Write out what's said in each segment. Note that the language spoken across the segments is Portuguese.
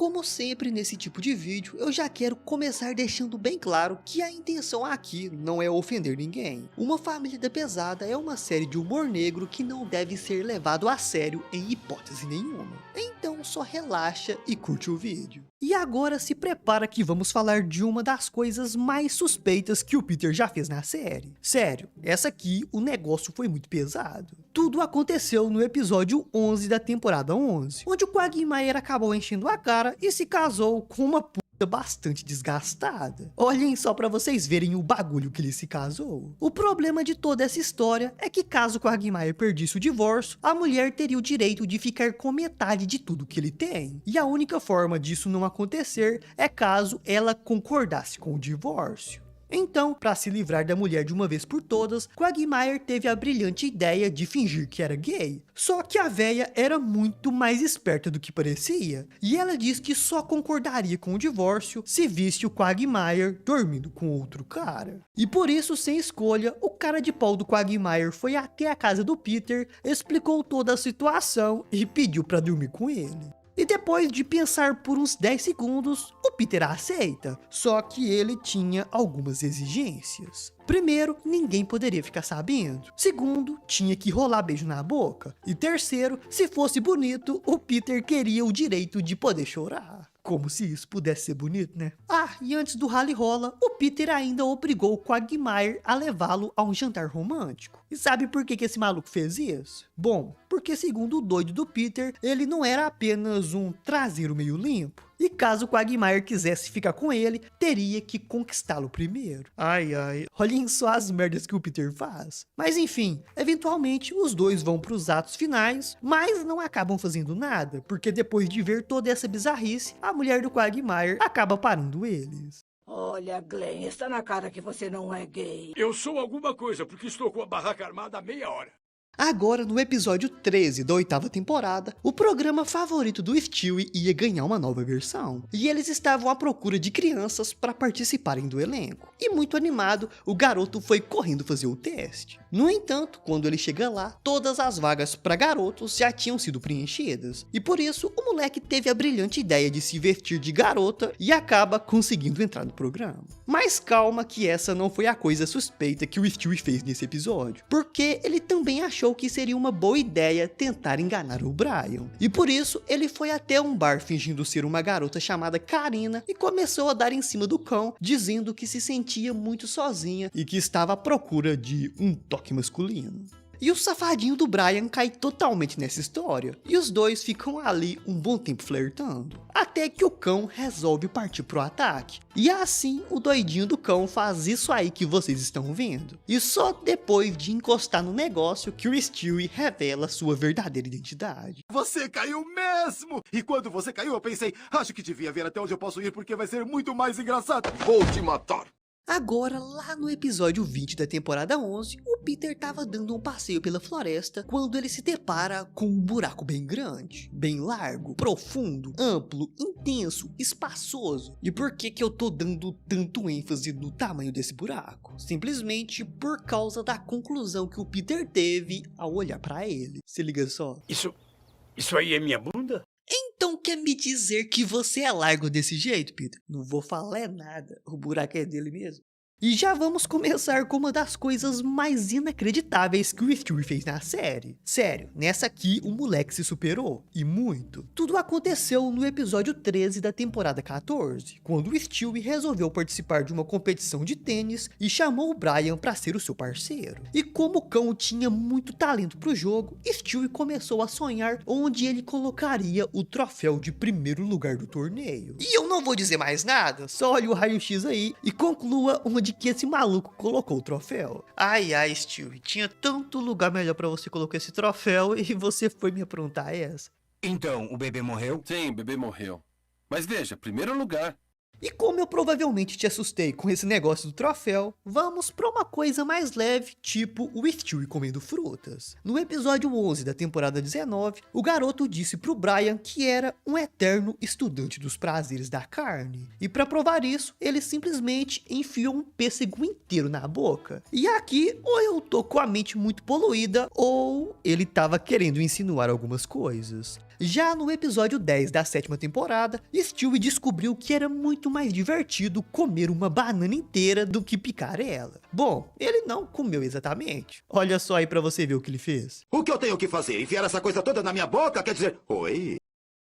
como sempre nesse tipo de vídeo, eu já quero começar deixando bem claro que a intenção aqui não é ofender ninguém. Uma Família da Pesada é uma série de humor negro que não deve ser levado a sério em hipótese nenhuma. Então só relaxa e curte o vídeo. E agora se prepara que vamos falar de uma das coisas mais suspeitas que o Peter já fez na série. Sério, essa aqui o negócio foi muito pesado. Tudo aconteceu no episódio 11 da temporada 11, onde o Quagmire acabou enchendo a cara e se casou com uma puta bastante desgastada. Olhem só pra vocês verem o bagulho que ele se casou. O problema de toda essa história é que caso o Quagmire perdisse o divórcio, a mulher teria o direito de ficar com metade de tudo que ele tem. E a única forma disso não acontecer é caso ela concordasse com o divórcio. Então, para se livrar da mulher de uma vez por todas, Quagmire teve a brilhante ideia de fingir que era gay. Só que a véia era muito mais esperta do que parecia, e ela disse que só concordaria com o divórcio se visse o Quagmire dormindo com outro cara. E por isso, sem escolha, o cara de pau do Quagmire foi até a casa do Peter, explicou toda a situação e pediu para dormir com ele. E depois de pensar por uns 10 segundos, o Peter aceita, só que ele tinha algumas exigências. Primeiro, ninguém poderia ficar sabendo. Segundo, tinha que rolar beijo na boca. E terceiro, se fosse bonito, o Peter queria o direito de poder chorar. Como se isso pudesse ser bonito, né? Ah, e antes do rally rola, o Peter ainda obrigou o Quagmire a levá-lo a um jantar romântico. E sabe por que esse maluco fez isso? Bom, porque segundo o doido do Peter, ele não era apenas um traseiro meio limpo. E caso o Quagmire quisesse ficar com ele, teria que conquistá-lo primeiro. Ai ai, olhem só as merdas que o Peter faz. Mas enfim, eventualmente os dois vão para os atos finais, mas não acabam fazendo nada, porque depois de ver toda essa bizarrice, a mulher do Quagmire acaba parando eles. Olha, Glenn, está na cara que você não é gay. Eu sou alguma coisa, porque estou com a barraca armada há meia hora. Agora, no episódio 13 da 8ª temporada, o programa favorito do Stewie ia ganhar uma nova versão. E eles estavam à procura de crianças para participarem do elenco. E muito animado, o garoto foi correndo fazer o teste. No entanto, quando ele chega lá, todas as vagas para garotos já tinham sido preenchidas. E por isso, o moleque teve a brilhante ideia de se vestir de garota e acaba conseguindo entrar no programa. Mas calma que essa não foi a coisa suspeita que o Stewie fez nesse episódio. Porque ele também achou que seria uma boa ideia tentar enganar o Brian. E por isso, ele foi até um bar fingindo ser uma garota chamada Karina e começou a dar em cima do cão, dizendo que se sentia muito sozinha e que estava à procura de um toque masculino. E o safadinho do Brian cai totalmente nessa história, e os dois ficam ali um bom tempo flertando, até que o cão resolve partir pro ataque. E assim o doidinho do cão faz isso aí que vocês estão vendo. E só depois de encostar no negócio que o Stewie revela sua verdadeira identidade. Você caiu mesmo! E quando você caiu eu pensei, acho que devia ver até onde eu posso ir porque vai ser muito mais engraçado. Vou te matar! Agora, lá no episódio 20 da temporada 11, o Peter tava dando um passeio pela floresta quando ele se depara com um buraco bem grande, bem largo, profundo, amplo, intenso, espaçoso. E por que eu tô dando tanto ênfase no tamanho desse buraco? Simplesmente por causa da conclusão que o Peter teve ao olhar pra ele. Se liga só. Isso aí é minha bunda? Então quer me dizer que você é largo desse jeito, Peter? Não vou falar nada, o buraco é dele mesmo. E já vamos começar com uma das coisas mais inacreditáveis que o Stewie fez na série. Sério, nessa aqui o moleque se superou, e muito. Tudo aconteceu no episódio 13 da temporada 14, quando o Stewie resolveu participar de uma competição de tênis e chamou o Brian para ser o seu parceiro. E como o cão tinha muito talento pro jogo, Stewie começou a sonhar onde ele colocaria o troféu de primeiro lugar do torneio. E eu não vou dizer mais nada, só olhe o raio-x aí e conclua onde que esse maluco colocou o troféu. Ai, ai, Stewie, tinha tanto lugar melhor pra você colocar esse troféu e você foi me aprontar essa. Então, o bebê morreu? Sim, o bebê morreu. Mas veja, primeiro lugar. E como eu provavelmente te assustei com esse negócio do troféu, vamos pra uma coisa mais leve, tipo o Stewie comendo frutas. No episódio 11 da temporada 19, o garoto disse pro Brian que era um eterno estudante dos prazeres da carne. E pra provar isso, ele simplesmente enfiou um pêssego inteiro na boca. E aqui, ou eu tô com a mente muito poluída, ou ele tava querendo insinuar algumas coisas. Já no episódio 10 da 7ª temporada, Stewie descobriu que era muito mais divertido comer uma banana inteira do que picar ela. Bom, ele não comeu exatamente. Olha só aí pra você ver o que ele fez. O que eu tenho que fazer? Enfiar essa coisa toda na minha boca? Quer dizer, oi?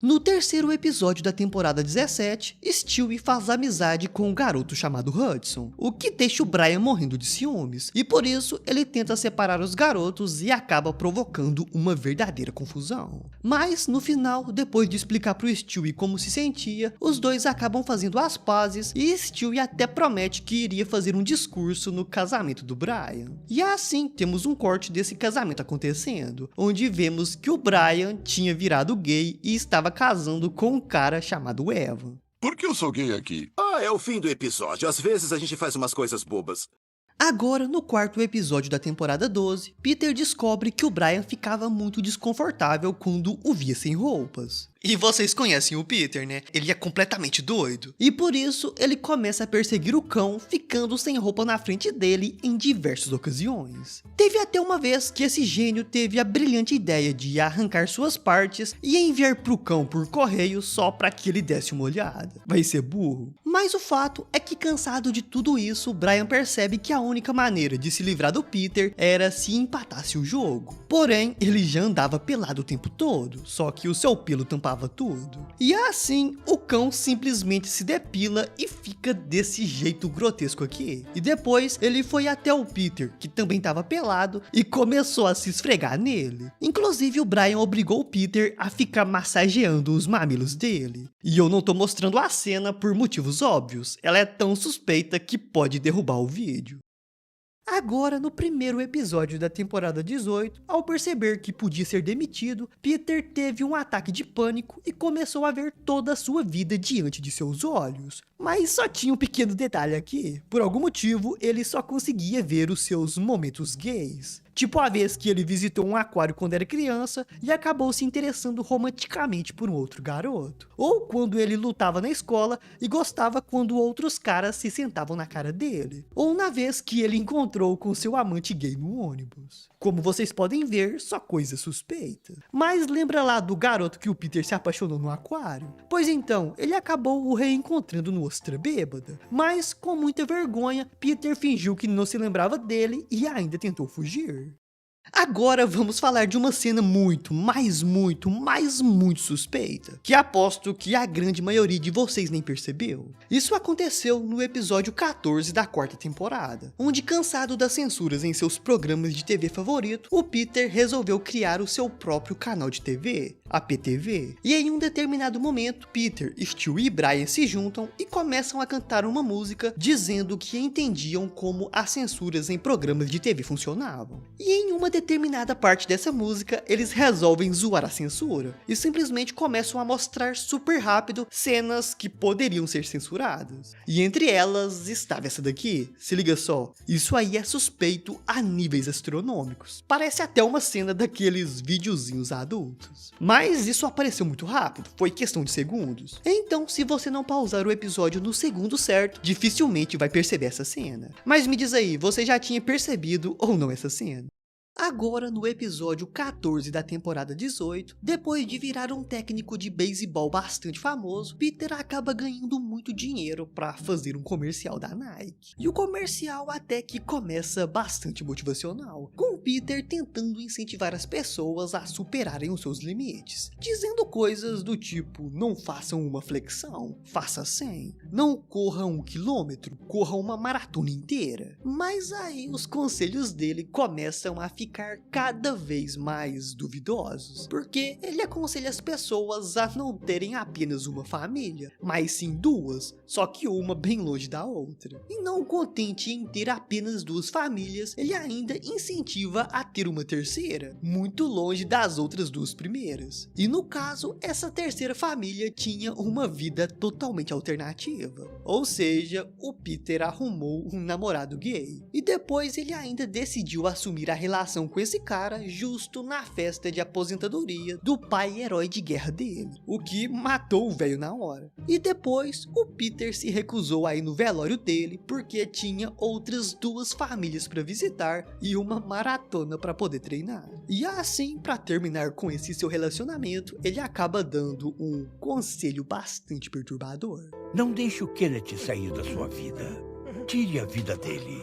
No terceiro episódio da temporada 17, Stewie faz amizade com um garoto chamado Hudson, o que deixa o Brian morrendo de ciúmes, e por isso ele tenta separar os garotos e acaba provocando uma verdadeira confusão. Mas no final, depois de explicar pro Stewie como se sentia, os dois acabam fazendo as pazes e Stewie até promete que iria fazer um discurso no casamento do Brian. E assim temos um corte desse casamento acontecendo, onde vemos que o Brian tinha virado gay e estava casando com um cara chamado Evan. Por que eu sou gay aqui? Ah, é o fim do episódio. Às vezes a gente faz umas coisas bobas. Agora, no quarto episódio da temporada 12, Peter descobre que o Brian ficava muito desconfortável quando o via sem roupas. E vocês conhecem o Peter, né? Ele é completamente doido. E por isso, ele começa a perseguir o cão, ficando sem roupa na frente dele em diversas ocasiões. Teve até uma vez que esse gênio teve a brilhante ideia de arrancar suas partes e enviar pro cão por correio só pra que ele desse uma olhada. Vai ser burro. Mas o fato é que, cansado de tudo isso, Brian percebe que a única maneira de se livrar do Peter era se empatasse o jogo. Porém, ele já andava pelado o tempo todo, só que o seu pelo tampava tudo. E assim, o cão simplesmente se depila e fica desse jeito grotesco aqui. E depois, ele foi até o Peter, que também estava pelado, e começou a se esfregar nele. Inclusive, o Brian obrigou o Peter a ficar massageando os mamilos dele. E eu não tô mostrando a cena por motivos óbvios, ela é tão suspeita que pode derrubar o vídeo. Agora, no primeiro episódio da temporada 18, ao perceber que podia ser demitido, Peter teve um ataque de pânico e começou a ver toda a sua vida diante de seus olhos. Mas só tinha um pequeno detalhe aqui. Por algum motivo, ele só conseguia ver os seus momentos gays. Tipo a vez que ele visitou um aquário quando era criança e acabou se interessando romanticamente por um outro garoto. Ou quando ele lutava na escola e gostava quando outros caras se sentavam na cara dele. Ou na vez que ele encontrou com seu amante gay no ônibus. Como vocês podem ver, só coisa suspeita. Mas lembra lá do garoto que o Peter se apaixonou no aquário? Pois então, ele acabou o reencontrando no Ostra Bêbada. Mas, com muita vergonha, Peter fingiu que não se lembrava dele e ainda tentou fugir. Agora vamos falar de uma cena muito suspeita, que aposto que a grande maioria de vocês nem percebeu. Isso aconteceu no episódio 14 da 4ª temporada, onde, cansado das censuras em seus programas de TV favorito, o Peter resolveu criar o seu próprio canal de TV, a PTV. E em um determinado momento, Peter, Stewie e Brian se juntam e começam a cantar uma música dizendo que entendiam como as censuras em programas de TV funcionavam. E em uma determinada parte dessa música, eles resolvem zoar a censura e simplesmente começam a mostrar super rápido cenas que poderiam ser censuradas. E entre elas estava essa daqui, se liga só, isso aí é suspeito a níveis astronômicos. Parece até uma cena daqueles videozinhos adultos. Mas isso apareceu muito rápido, foi questão de segundos. Então, se você não pausar o episódio no segundo certo, dificilmente vai perceber essa cena. Mas me diz aí, você já tinha percebido ou não essa cena? Agora, no episódio 14 da temporada 18, depois de virar um técnico de beisebol bastante famoso, Peter acaba ganhando muito dinheiro para fazer um comercial da Nike. E o comercial até que começa bastante motivacional, com Peter tentando incentivar as pessoas a superarem os seus limites, dizendo coisas do tipo: não façam uma flexão, faça 100, não corra 1 quilômetro, corra uma maratona inteira. Mas aí os conselhos dele começam a ficar cada vez mais duvidosos, porque ele aconselha as pessoas a não terem apenas uma família, mas sim duas, só que uma bem longe da outra. E não contente em ter apenas 2 famílias, ele ainda incentiva a ter uma terceira, muito longe das outras 2 primeiras. E no caso, essa terceira família tinha uma vida totalmente alternativa, ou seja, o Peter arrumou um namorado gay. E depois ele ainda decidiu assumir a relação ligação com esse cara justo na festa de aposentadoria do pai herói de guerra dele, o que matou o velho na hora. E depois, o Peter se recusou a ir no velório dele porque tinha outras 2 famílias para visitar e uma maratona para poder treinar. E assim, para terminar com esse seu relacionamento, ele acaba dando um conselho bastante perturbador. Não deixe o Kenneth sair da sua vida. Tire a vida dele.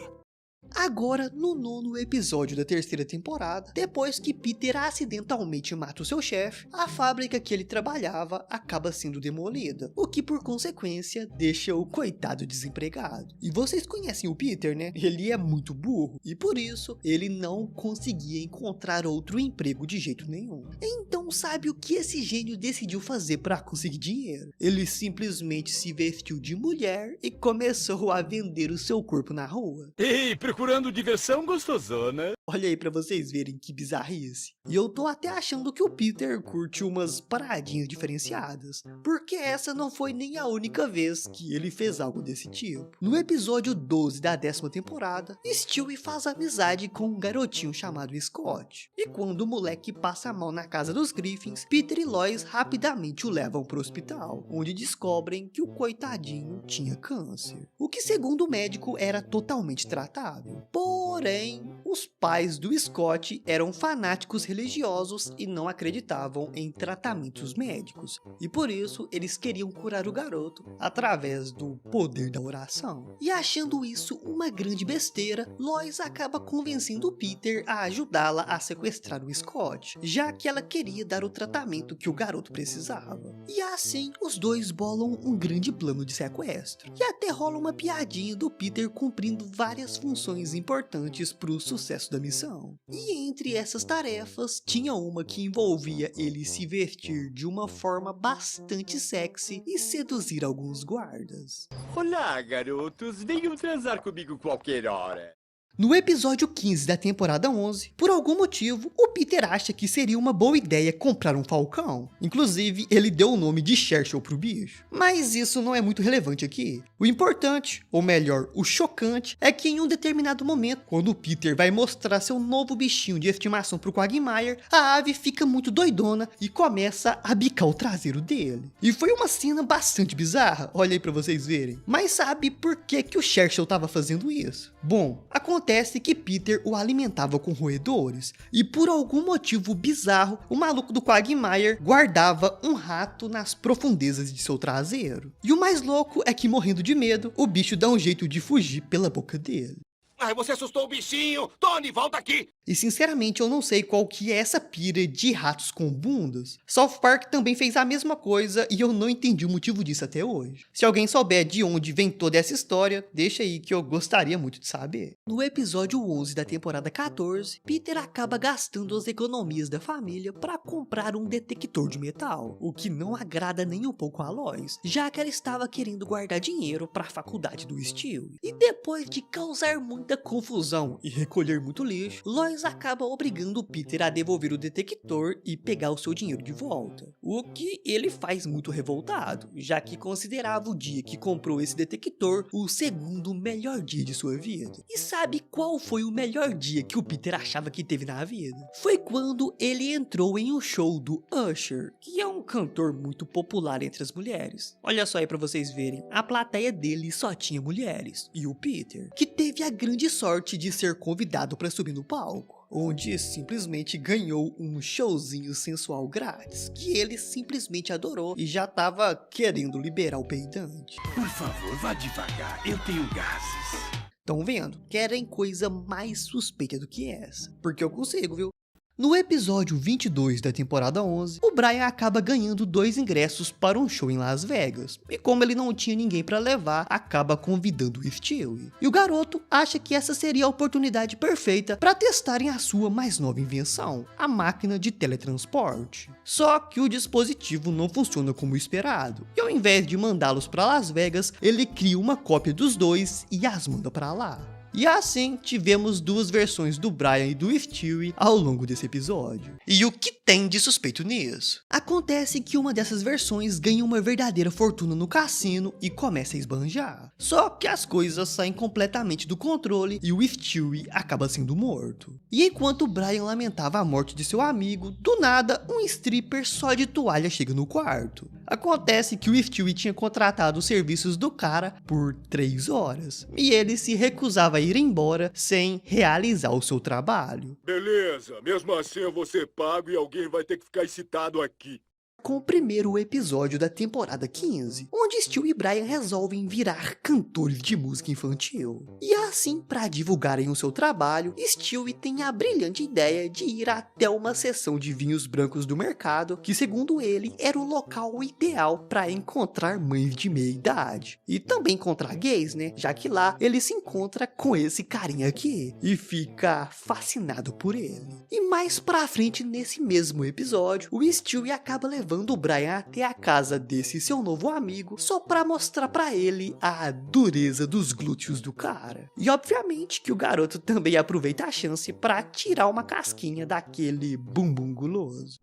Agora, no 9º episódio da 3ª temporada, depois que Peter acidentalmente mata o seu chefe, a fábrica que ele trabalhava acaba sendo demolida, o que por consequência deixa o coitado desempregado. E vocês conhecem o Peter, né? Ele é muito burro e por isso ele não conseguia encontrar outro emprego de jeito nenhum. Então sabe o que esse gênio decidiu fazer para conseguir dinheiro? Ele simplesmente se vestiu de mulher e começou a vender o seu corpo na rua. Ei, procurando diversão gostosona? Olha aí pra vocês verem que bizarrice. E eu tô até achando que o Peter curte umas paradinhas diferenciadas, porque essa não foi nem a única vez que ele fez algo desse tipo. No episódio 12 da 10ª temporada, Stewie faz amizade com um garotinho chamado Scott. E quando o moleque passa mal na casa dos Griffins, Peter e Lois rapidamente o levam pro hospital, onde descobrem que o coitadinho tinha câncer, o que segundo o médico era totalmente tratável. Porém, os pais do Scott eram fanáticos religiosos e não acreditavam em tratamentos médicos, e por isso eles queriam curar o garoto através do poder da oração. E achando isso uma grande besteira, Lois acaba convencendo Peter a ajudá-la a sequestrar o Scott, já que ela queria dar o tratamento que o garoto precisava. E assim, os dois bolam um grande plano de sequestro, e até rola uma piadinha do Peter cumprindo várias funções importantes para o sucesso da missão. E entre essas tarefas, tinha uma que envolvia ele se vestir de uma forma bastante sexy e seduzir alguns guardas. Olá, garotos, venham transar comigo qualquer hora. No episódio 15 da temporada 11, por algum motivo, o Peter acha que seria uma boa ideia comprar um falcão. Inclusive, ele deu o nome de Churchill pro bicho. Mas isso não é muito relevante aqui. O importante, ou melhor, o chocante, é que em um determinado momento, quando o Peter vai mostrar seu novo bichinho de estimação pro Quagmire, a ave fica muito doidona e começa a bicar o traseiro dele. E foi uma cena bastante bizarra, olha aí pra vocês verem. Mas sabe por que o Churchill tava fazendo isso? Bom, acontece que Peter o alimentava com roedores, e por algum motivo bizarro, o maluco do Quagmire guardava um rato nas profundezas de seu traseiro. E o mais louco é que, morrendo de medo, o bicho dá um jeito de fugir pela boca dele. Ai, você assustou o bichinho! Tony, volta aqui! E sinceramente eu não sei qual que é essa pira de ratos com bundas. South Park também fez a mesma coisa e eu não entendi o motivo disso até hoje. Se alguém souber de onde vem toda essa história, deixa aí que eu gostaria muito de saber. No episódio 11 da temporada 14, Peter acaba gastando as economias da família para comprar um detector de metal, o que não agrada nem um pouco a Lois, já que ela estava querendo guardar dinheiro para a faculdade do Stewie. E depois de causar muita confusão e recolher muito lixo, Lois acaba obrigando o Peter a devolver o detector e pegar o seu dinheiro de volta, o que ele faz muito revoltado, já que considerava o dia que comprou esse detector o segundo melhor dia de sua vida. E sabe qual foi o melhor dia que o Peter achava que teve na vida? Foi quando ele entrou em um show do Usher, que é um cantor muito popular entre as mulheres. Olha só aí pra vocês verem, a plateia dele só tinha mulheres, e o Peter, que teve a grande sorte de ser convidado para subir no palco, onde simplesmente ganhou um showzinho sensual grátis, que ele simplesmente adorou e já tava querendo liberar o peidante. Por favor, vá devagar, eu tenho gases. Tão vendo? Querem coisa mais suspeita do que essa? Porque eu consigo, viu? No episódio 22 da temporada 11, o Brian acaba ganhando 2 ingressos para um show em Las Vegas, e como ele não tinha ninguém para levar, acaba convidando o Stewie. E o garoto acha que essa seria a oportunidade perfeita para testarem a sua mais nova invenção, a máquina de teletransporte. Só que o dispositivo não funciona como esperado, e ao invés de mandá-los para Las Vegas, ele cria uma cópia dos dois e as manda para lá. E assim tivemos duas versões do Brian e do Stewie ao longo desse episódio. E o que tem de suspeito nisso? Acontece que uma dessas versões ganha uma verdadeira fortuna no cassino e começa a esbanjar. Só que as coisas saem completamente do controle e o Stewie acaba sendo morto. E enquanto o Brian lamentava a morte de seu amigo, do nada um stripper só de toalha chega no quarto. Acontece que o Stewie tinha contratado os serviços do cara por 3 horas e ele se recusava a ir embora sem realizar o seu trabalho. Beleza, mesmo assim eu vou ser pago e alguém vai ter que ficar excitado aqui. Com o primeiro episódio da temporada 15, onde Stewie e Brian resolvem virar cantores de música infantil. E assim, para divulgarem o seu trabalho, Stewie tem a brilhante ideia de ir até uma seção de vinhos brancos do mercado, que segundo ele, era o local ideal para encontrar mães de meia idade. E também encontrar gays, né? Já que lá ele se encontra com esse carinha aqui e fica fascinado por ele. E mais pra frente nesse mesmo episódio, o Stewie acaba levando o Brian até a casa desse seu novo amigo só pra mostrar pra ele a dureza dos glúteos do cara. E obviamente que o garoto também aproveita a chance pra tirar uma casquinha daquele bumbum guloso.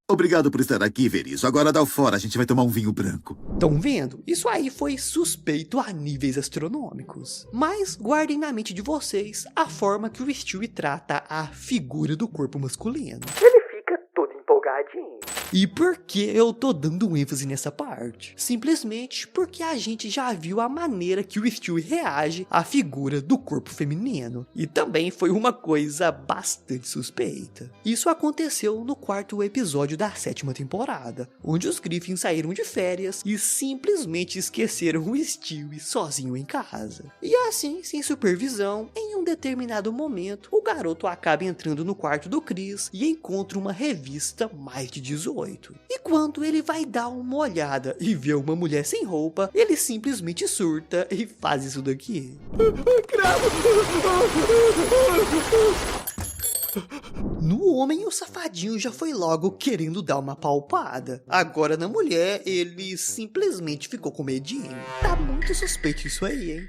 Obrigado por estar aqui, Verizo. Agora dá o fora, a gente vai tomar um vinho branco. Tão vendo? Isso aí foi suspeito a níveis astronômicos. Mas guardem na mente de vocês a forma que o Stewie trata a figura do corpo masculino. Ele fica todo empolgadinho. E por que eu tô dando ênfase nessa parte? Simplesmente porque a gente já viu a maneira que o Stewie reage à figura do corpo feminino. E também foi uma coisa bastante suspeita. Isso aconteceu no 4º episódio da 7ª temporada, onde os Griffins saíram de férias e simplesmente esqueceram o Stewie sozinho em casa. E assim, sem supervisão, em um determinado momento, o garoto acaba entrando no quarto do Chris e encontra uma revista mais de 18. E quando ele vai dar uma olhada e vê uma mulher sem roupa, ele simplesmente surta e faz isso daqui. No homem, o safadinho já foi logo querendo dar uma palpada. Agora na mulher, ele simplesmente ficou com medinho. Tá muito suspeito isso aí, hein?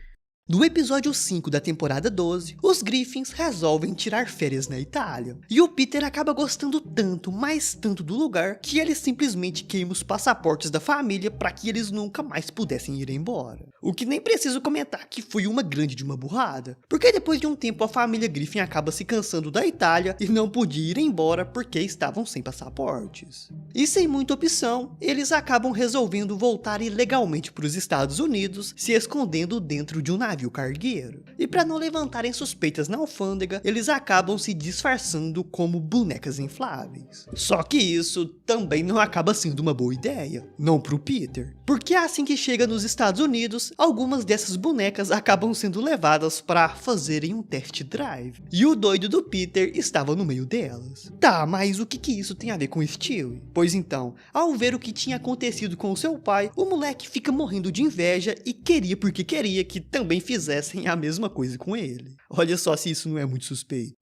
No episódio 5 da temporada 12, os Griffins resolvem tirar férias na Itália. E o Peter acaba gostando tanto, mas tanto do lugar, que ele simplesmente queima os passaportes da família para que eles nunca mais pudessem ir embora. O que nem preciso comentar que foi uma grande de uma burrada, porque depois de um tempo a família Griffin acaba se cansando da Itália e não podia ir embora porque estavam sem passaportes. E sem muita opção, eles acabam resolvendo voltar ilegalmente para os Estados Unidos, se escondendo dentro de um navio cargueiro. E para não levantarem suspeitas na alfândega, eles acabam se disfarçando como bonecas infláveis. Só que isso também não acaba sendo uma boa ideia, não pro Peter. Porque assim que chega nos Estados Unidos, algumas dessas bonecas acabam sendo levadas para fazerem um test drive. E o doido do Peter estava no meio delas. Tá, mas o que isso tem a ver com o Stewie? Pois então, ao ver o que tinha acontecido com o seu pai, o moleque fica morrendo de inveja e queria porque queria que também fizessem a mesma coisa com ele. Olha só se isso não é muito suspeito.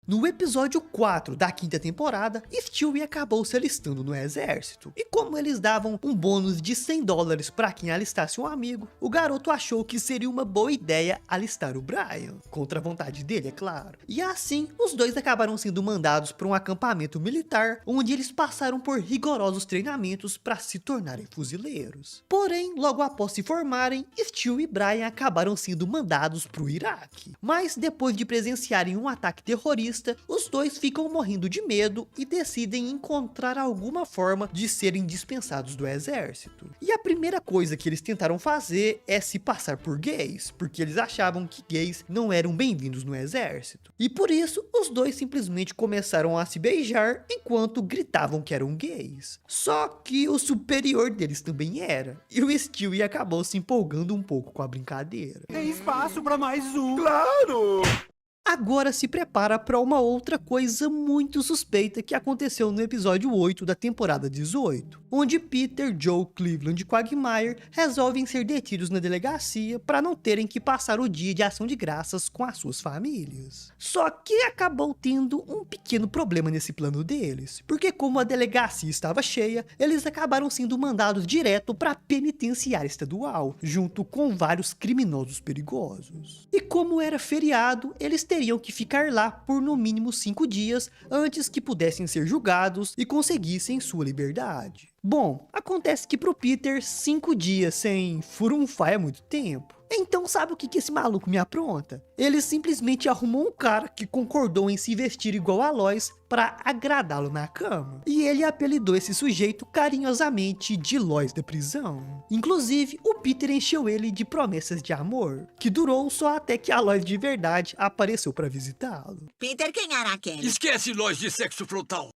No episódio 4 da 5ª temporada, Stewie acabou se alistando no exército. E como eles davam um bônus de $100 para quem alistasse um amigo, o garoto achou que seria uma boa ideia alistar o Brian. Contra a vontade dele, é claro. E assim, os dois acabaram sendo mandados para um acampamento militar, onde eles passaram por rigorosos treinamentos para se tornarem fuzileiros. Porém, logo após se formarem, Stewie e Brian acabaram sendo mandados para o Iraque. Mas depois de presenciarem um ataque terrorista, os dois ficam morrendo de medo e decidem encontrar alguma forma de serem dispensados do exército. E a primeira coisa que eles tentaram fazer é se passar por gays, porque eles achavam que gays não eram bem-vindos no exército. E por isso, os dois simplesmente começaram a se beijar enquanto gritavam que eram gays. Só que o superior deles também era, e o Stewie acabou se empolgando um pouco com a brincadeira. Tem espaço para mais um. Claro! Agora se prepara para uma outra coisa muito suspeita que aconteceu no episódio 8 da temporada 18, onde Peter, Joe, Cleveland e Quagmire resolvem ser detidos na delegacia para não terem que passar o dia de ação de graças com as suas famílias. Só que acabou tendo um pequeno problema nesse plano deles, porque como a delegacia estava cheia, eles acabaram sendo mandados direto para a penitenciária estadual, junto com vários criminosos perigosos. E como era feriado, eles teriam que ficar lá por no mínimo 5 dias antes que pudessem ser julgados e conseguissem sua liberdade. Bom, acontece que pro Peter 5 dias sem furunfar é muito tempo. Então sabe o que esse maluco me apronta? Ele simplesmente arrumou um cara que concordou em se vestir igual a Lois para agradá-lo na cama. E ele apelidou esse sujeito carinhosamente de Lois da prisão. Inclusive, o Peter encheu ele de promessas de amor, que durou só até que a Lois de verdade apareceu para visitá-lo. Peter, quem era aquele? Esquece Lois de sexo frontal.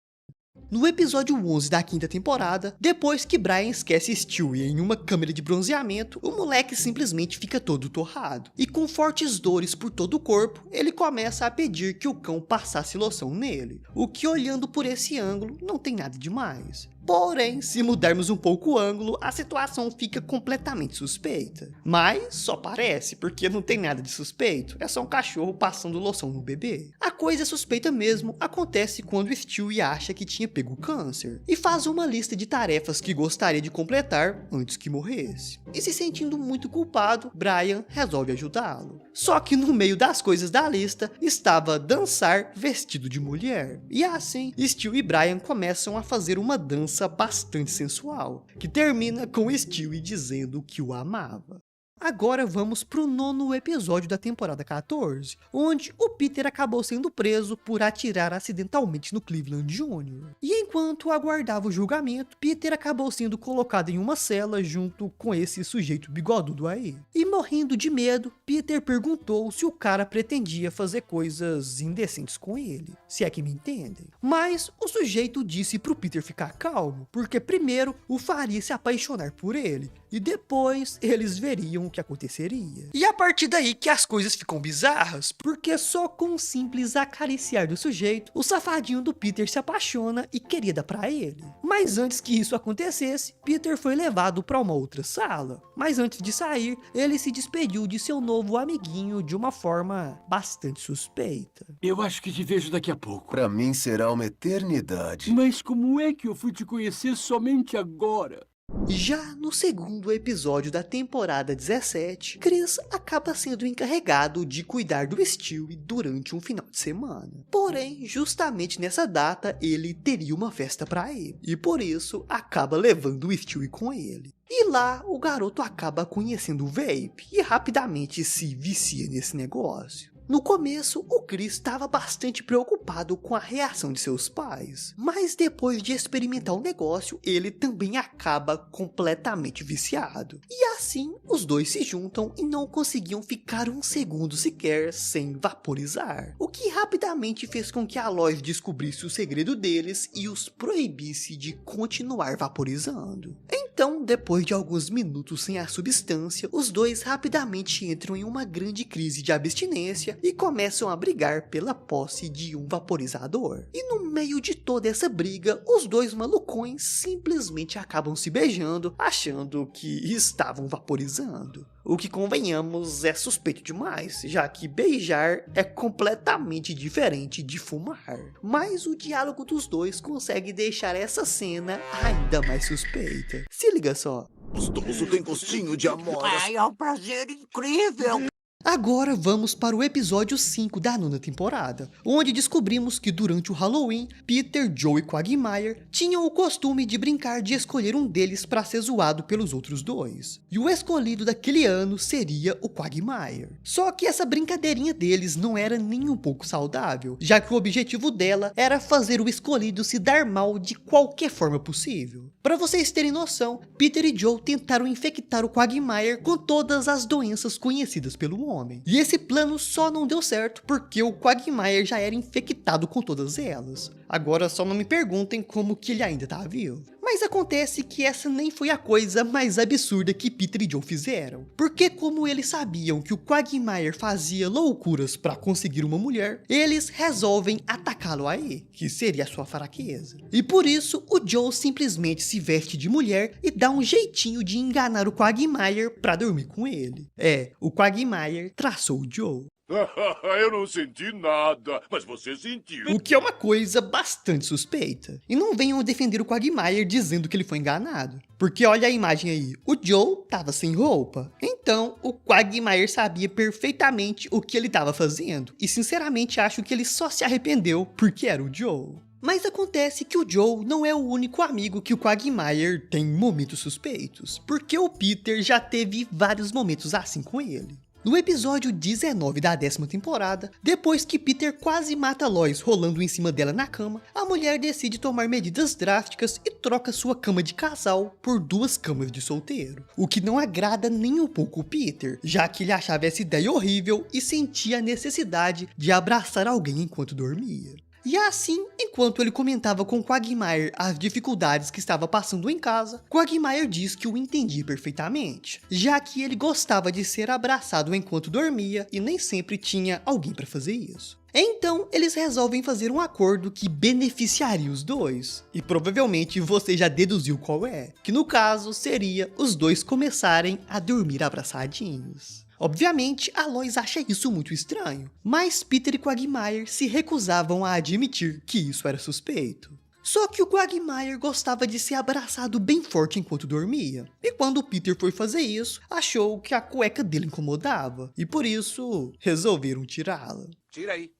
No episódio 11 da quinta temporada, depois que Brian esquece Stewie em uma câmera de bronzeamento, o moleque simplesmente fica todo torrado. E com fortes dores por todo o corpo, ele começa a pedir que o cão passasse loção nele. O que, olhando por esse ângulo, não tem nada demais. Porém, se mudarmos um pouco o ângulo, a situação fica completamente suspeita. Mas só parece, porque não tem nada de suspeito, é só um cachorro passando loção no bebê. A coisa suspeita mesmo acontece quando Stewie acha que tinha pego câncer, e faz uma lista de tarefas que gostaria de completar antes que morresse. E se sentindo muito culpado, Brian resolve ajudá-lo. Só que no meio das coisas da lista estava dançar vestido de mulher. E assim, Stewie e Brian começam a fazer uma dança bastante sensual, que termina com Stewie dizendo que o amava. Agora vamos pro 9º episódio da temporada 14, onde o Peter acabou sendo preso por atirar acidentalmente no Cleveland Jr. E enquanto aguardava o julgamento, Peter acabou sendo colocado em uma cela junto com esse sujeito bigodudo aí. E morrendo de medo, Peter perguntou se o cara pretendia fazer coisas indecentes com ele, se é que me entendem. Mas o sujeito disse pro Peter ficar calmo, porque primeiro o faria se apaixonar por ele, e depois eles veriam o que aconteceria. E a partir daí que as coisas ficam bizarras, porque só com um simples acariciar do sujeito, o safadinho do Peter se apaixona e queria dar pra ele. Mas antes que isso acontecesse, Peter foi levado pra uma outra sala. Mas antes de sair, ele se despediu de seu novo amiguinho de uma forma bastante suspeita. Eu acho que te vejo daqui a pouco. Pra mim será uma eternidade. Mas como é que eu fui te conhecer somente agora? Já no 2º episódio da temporada 17, Chris acaba sendo encarregado de cuidar do Stewie durante um final de semana. Porém, justamente nessa data, ele teria uma festa para ele, e por isso acaba levando o Stewie com ele. E lá, o garoto acaba conhecendo o vape e rapidamente se vicia nesse negócio. No começo, o Chris estava bastante preocupado com a reação de seus pais, mas depois de experimentar o negócio, ele também acaba completamente viciado. E assim, os dois se juntam e não conseguiam ficar um segundo sequer sem vaporizar, o que rapidamente fez com que a Lois descobrisse o segredo deles e os proibisse de continuar vaporizando. Então, depois de alguns minutos sem a substância, os dois rapidamente entram em uma grande crise de abstinência e começam a brigar pela posse de um vaporizador. E no meio de toda essa briga, os dois malucões simplesmente acabam se beijando, achando que estavam vaporizando. O que, convenhamos, é suspeito demais, já que beijar é completamente diferente de fumar. Mas o diálogo dos dois consegue deixar essa cena ainda mais suspeita. Se liga só. Gostoso, tem gostinho de amor. Ai, é um prazer incrível. Agora vamos para o episódio 5 da 9ª temporada, onde descobrimos que durante o Halloween, Peter, Joe e Quagmire tinham o costume de brincar de escolher um deles para ser zoado pelos outros dois. E o escolhido daquele ano seria o Quagmire. Só que essa brincadeirinha deles não era nem um pouco saudável, já que o objetivo dela era fazer o escolhido se dar mal de qualquer forma possível. Para vocês terem noção, Peter e Joe tentaram infectar o Quagmire com todas as doenças conhecidas pelo homem. E esse plano só não deu certo porque o Quagmire já era infectado com todas elas. Agora só não me perguntem como que ele ainda tá vivo. Mas Mas acontece que essa nem foi a coisa mais absurda que Peter e Joe fizeram. Porque como eles sabiam que o Quagmire fazia loucuras para conseguir uma mulher, eles resolvem atacá-lo aí, que seria a sua fraqueza. E por isso, o Joe simplesmente se veste de mulher e dá um jeitinho de enganar o Quagmire para dormir com ele. O Quagmire traçou o Joe. Eu não senti nada, mas você sentiu. O que é uma coisa bastante suspeita. E não venham defender o Quagmire dizendo que ele foi enganado. Porque olha a imagem aí, o Joe tava sem roupa. Então, o Quagmire sabia perfeitamente o que ele tava fazendo. E sinceramente acho que ele só se arrependeu porque era o Joe. Mas acontece que o Joe não é o único amigo que o Quagmire tem momentos suspeitos. Porque o Peter já teve vários momentos assim com ele. No episódio 19 da 10ª temporada, depois que Peter quase mata Lois rolando em cima dela na cama, a mulher decide tomar medidas drásticas e troca sua cama de casal por 2 camas de solteiro. O que não agrada nem um pouco o Peter, já que ele achava essa ideia horrível e sentia a necessidade de abraçar alguém enquanto dormia. E assim, enquanto ele comentava com Quagmire as dificuldades que estava passando em casa, Quagmire diz que o entendia perfeitamente, já que ele gostava de ser abraçado enquanto dormia e nem sempre tinha alguém para fazer isso. Então, eles resolvem fazer um acordo que beneficiaria os dois. E provavelmente você já deduziu qual é, que no caso seria os dois começarem a dormir abraçadinhos. Obviamente, a Lois acha isso muito estranho, mas Peter e Quagmire se recusavam a admitir que isso era suspeito. Só que o Quagmire gostava de ser abraçado bem forte enquanto dormia, e quando o Peter foi fazer isso, achou que a cueca dele incomodava, e por isso resolveram tirá-la. Tira aí.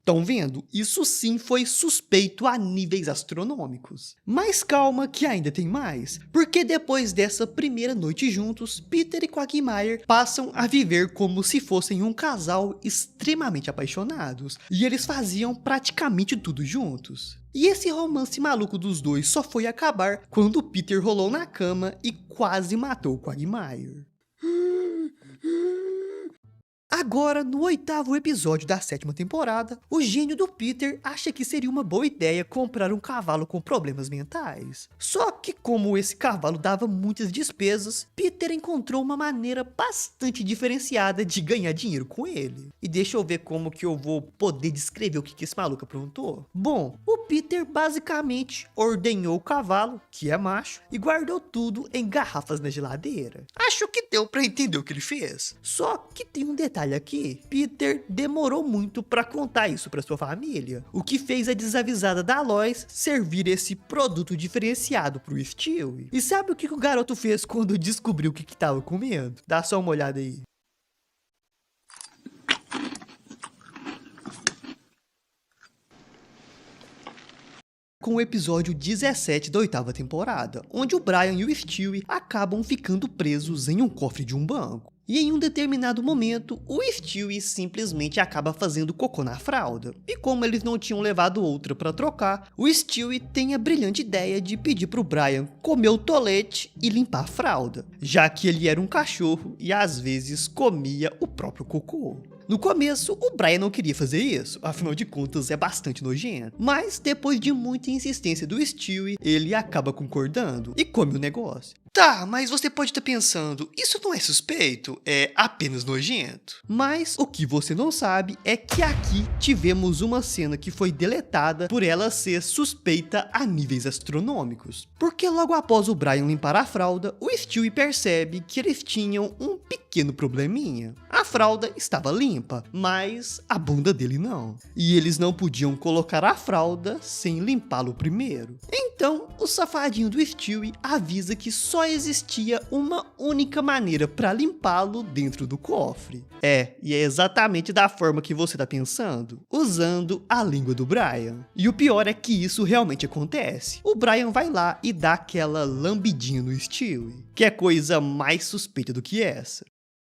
Estão vendo? Isso sim foi suspeito a níveis astronômicos. Mas calma que ainda tem mais, porque depois dessa primeira noite juntos, Peter e Quagmire passam a viver como se fossem um casal extremamente apaixonados, e eles faziam praticamente tudo juntos. E esse romance maluco dos dois só foi acabar quando Peter rolou na cama e quase matou o Quagmire. Agora, no 8º episódio da 7ª temporada, o gênio do Peter acha que seria uma boa ideia comprar um cavalo com problemas mentais. Só que como esse cavalo dava muitas despesas, Peter encontrou uma maneira bastante diferenciada de ganhar dinheiro com ele. E deixa eu ver como que eu vou poder descrever o que esse maluco aprontou. Bom, o Peter basicamente ordenhou o cavalo, que é macho, e guardou tudo em garrafas na geladeira. Acho que deu pra entender o que ele fez. Só que tem um detalhe aqui, Peter demorou muito pra contar isso pra sua família, o que fez a desavisada da Lois servir esse produto diferenciado pro Stewie. E sabe o que o garoto fez quando descobriu o que tava comendo? Dá só uma olhada aí. Com o episódio 17 da 8ª temporada, onde o Brian e o Stewie acabam ficando presos em um cofre de um banco. E em um determinado momento, o Stewie simplesmente acaba fazendo cocô na fralda. E como eles não tinham levado outra para trocar, o Stewie tem a brilhante ideia de pedir pro Brian comer o tolete e limpar a fralda, já que ele era um cachorro e às vezes comia o próprio cocô. No começo, o Brian não queria fazer isso, afinal de contas é bastante nojento. Mas depois de muita insistência do Stewie, ele acaba concordando e come o negócio. Tá, mas você pode estar pensando, isso não é suspeito? É apenas nojento? Mas o que você não sabe é que aqui tivemos uma cena que foi deletada por ela ser suspeita a níveis astronômicos. Porque logo após o Brian limpar a fralda, o Stewie percebe que eles tinham um pequeno probleminha. A fralda estava limpa, mas a bunda dele não. E eles não podiam colocar a fralda sem limpá-lo primeiro. Então, o safadinho do Stewie avisa que só existia uma única maneira para limpá-lo dentro do cofre. E é exatamente da forma que você tá pensando, usando a língua do Brian. E o pior é que isso realmente acontece. O Brian vai lá e dá aquela lambidinha no Stewie, que é coisa mais suspeita do que essa.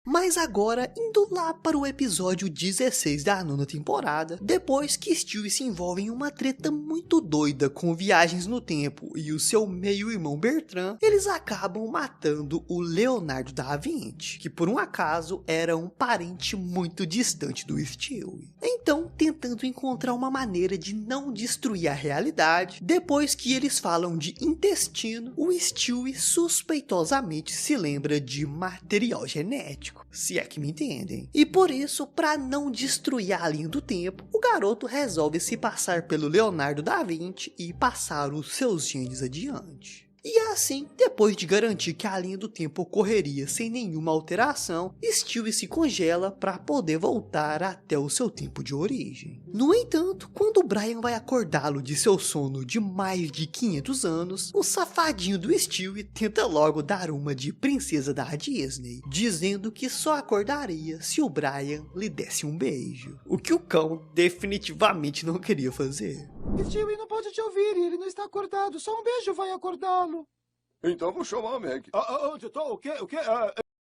Mas agora, indo lá para o episódio 16 da 9ª temporada, depois que Stewie se envolve em uma treta muito doida com viagens no tempo e o seu meio-irmão Bertrand, eles acabam matando o Leonardo da Vinci, que por um acaso era um parente muito distante do Stewie. Então, tentando encontrar uma maneira de não destruir a realidade, depois que eles falam de intestino, o Stewie suspeitosamente se lembra de material genético. Se é que me entendem. E por isso, para não destruir a linha do tempo, o garoto resolve se passar pelo Leonardo da Vinci e passar os seus genes adiante. E assim, depois de garantir que a linha do tempo ocorreria sem nenhuma alteração, Stewie se congela para poder voltar até o seu tempo de origem. No entanto, quando Brian vai acordá-lo de seu sono de mais de 500 anos, o safadinho do Stewie tenta logo dar uma de princesa da Disney, dizendo que só acordaria se o Brian lhe desse um beijo. O que o cão definitivamente não queria fazer. Stewie não pode te ouvir, ele não está acordado. Só um beijo vai acordá-lo. Então vou chamar a Meg. Onde eu tô? O quê?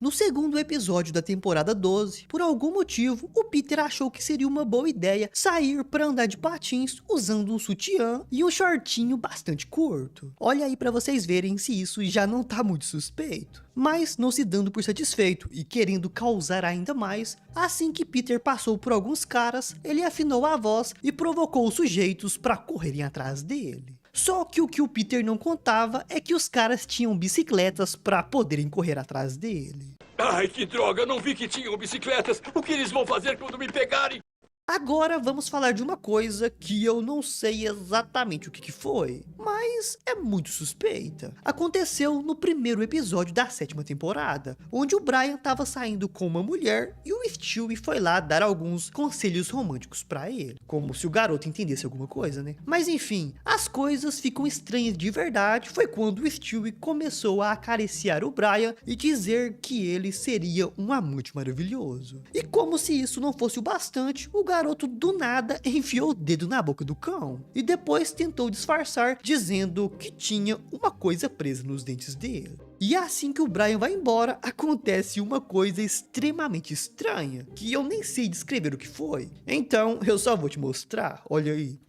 No segundo episódio da temporada 12, por algum motivo, o Peter achou que seria uma boa ideia sair para andar de patins usando um sutiã e um shortinho bastante curto. Olha aí para vocês verem se isso já não tá muito suspeito. Mas não se dando por satisfeito e querendo causar ainda mais, assim que Peter passou por alguns caras, ele afinou a voz e provocou os sujeitos para correrem atrás dele. Só que o Peter não contava é que os caras tinham bicicletas para poderem correr atrás dele. Ai, que droga, não vi que tinham bicicletas. O que eles vão fazer quando me pegarem? Agora vamos falar de uma coisa que eu não sei exatamente o que foi, mas é muito suspeita. Aconteceu no primeiro episódio da 7ª temporada, onde o Brian estava saindo com uma mulher e o Stewie foi lá dar alguns conselhos românticos pra ele, como se o garoto entendesse alguma coisa, né? Mas enfim, as coisas ficam estranhas de verdade foi quando o Stewie começou a acariciar o Brian e dizer que ele seria um amante maravilhoso. E como se isso não fosse o bastante, o garoto do nada enfiou o dedo na boca do cão e depois tentou disfarçar dizendo que tinha uma coisa presa nos dentes dele. E assim que o Brian vai embora, acontece uma coisa extremamente estranha, que eu nem sei descrever o que foi. Então eu só vou te mostrar, olha aí.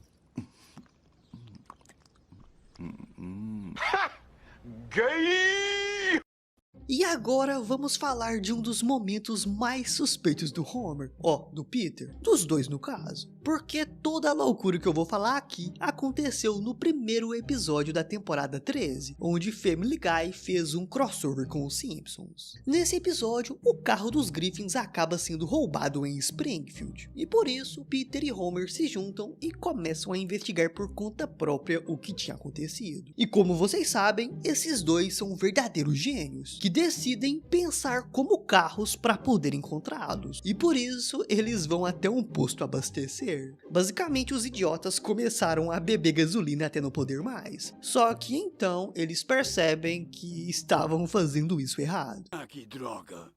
Gay! E agora vamos falar de um dos momentos mais suspeitos do Homer, do Peter, dos dois no caso. Porque toda a loucura que eu vou falar aqui aconteceu no primeiro episódio da temporada 13, onde Family Guy fez um crossover com os Simpsons. Nesse episódio, o carro dos Griffins acaba sendo roubado em Springfield, e por isso Peter e Homer se juntam e começam a investigar por conta própria o que tinha acontecido. E como vocês sabem, esses dois são verdadeiros gênios, que decidem pensar como carros para poder encontrá-los, e por isso eles vão até um posto abastecer. Basicamente, os idiotas começaram a beber gasolina até não poder mais, só que então eles percebem que estavam fazendo isso errado. Ah, que droga.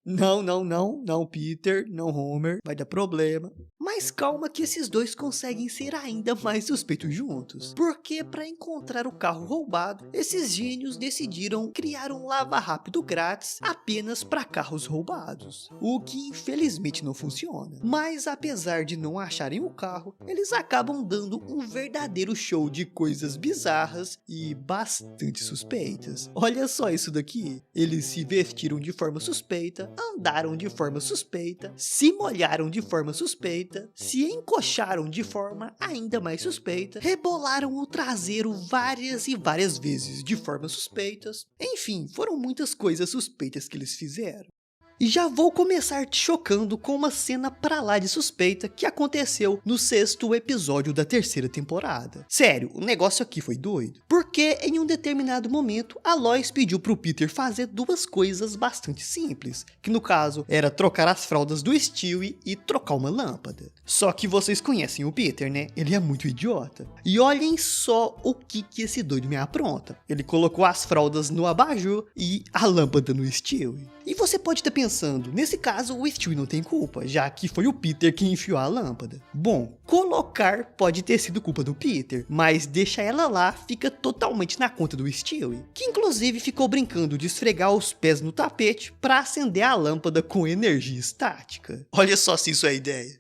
Não, Peter, não Homer, vai dar problema. Mas calma que esses dois conseguem ser ainda mais suspeitos juntos. Porque para encontrar o carro roubado, esses gênios decidiram criar um lava-rápido grátis apenas para carros roubados. O que infelizmente não funciona. Mas apesar de não acharem o carro, eles acabam dando um verdadeiro show de coisas bizarras e bastante suspeitas. Olha só isso daqui. Eles se vestiram de forma suspeita, andaram de forma suspeita, se molharam de forma suspeita, se encoxaram de forma ainda mais suspeita, rebolaram o traseiro várias e várias vezes de formas suspeitas. Enfim, foram muitas coisas suspeitas que eles fizeram. E já vou começar te chocando com uma cena pra lá de suspeita que aconteceu no 6º episódio da 3ª temporada. Sério, o negócio aqui foi doido. Porque em um determinado momento, a Lois pediu pro Peter fazer duas coisas bastante simples, que no caso era trocar as fraldas do Stewie e trocar uma lâmpada. Só que vocês conhecem o Peter, né? Ele é muito idiota. E olhem só o que esse doido me apronta. Ele colocou as fraldas no abajur e a lâmpada no Stewie. E você pode estar pensando, pensando, nesse caso o Stewie não tem culpa, já que foi o Peter quem enfiou a lâmpada. Bom, colocar pode ter sido culpa do Peter, mas deixar ela lá fica totalmente na conta do Stewie, que inclusive ficou brincando de esfregar os pés no tapete para acender a lâmpada com energia estática. Olha só se isso é ideia.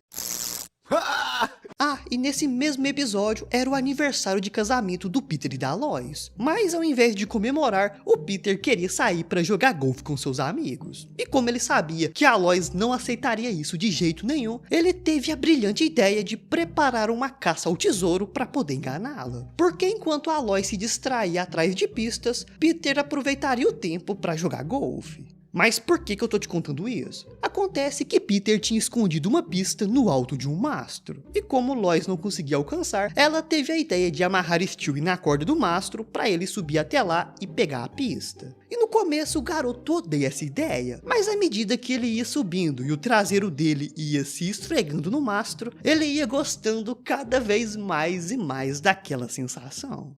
Ah, e nesse mesmo episódio era o aniversário de casamento do Peter e da Lois. Mas ao invés de comemorar, o Peter queria sair para jogar golfe com seus amigos. E como ele sabia que a Lois não aceitaria isso de jeito nenhum, ele teve a brilhante ideia de preparar uma caça ao tesouro para poder enganá-la. Porque enquanto a Lois se distraía atrás de pistas, Peter aproveitaria o tempo para jogar golfe. Mas por que eu tô te contando isso? Acontece que Peter tinha escondido uma pista no alto de um mastro. E como Lois não conseguia alcançar, ela teve a ideia de amarrar Stewie na corda do mastro para ele subir até lá e pegar a pista. E no começo o garoto odeia essa ideia, mas à medida que ele ia subindo e o traseiro dele ia se esfregando no mastro, ele ia gostando cada vez mais e mais daquela sensação.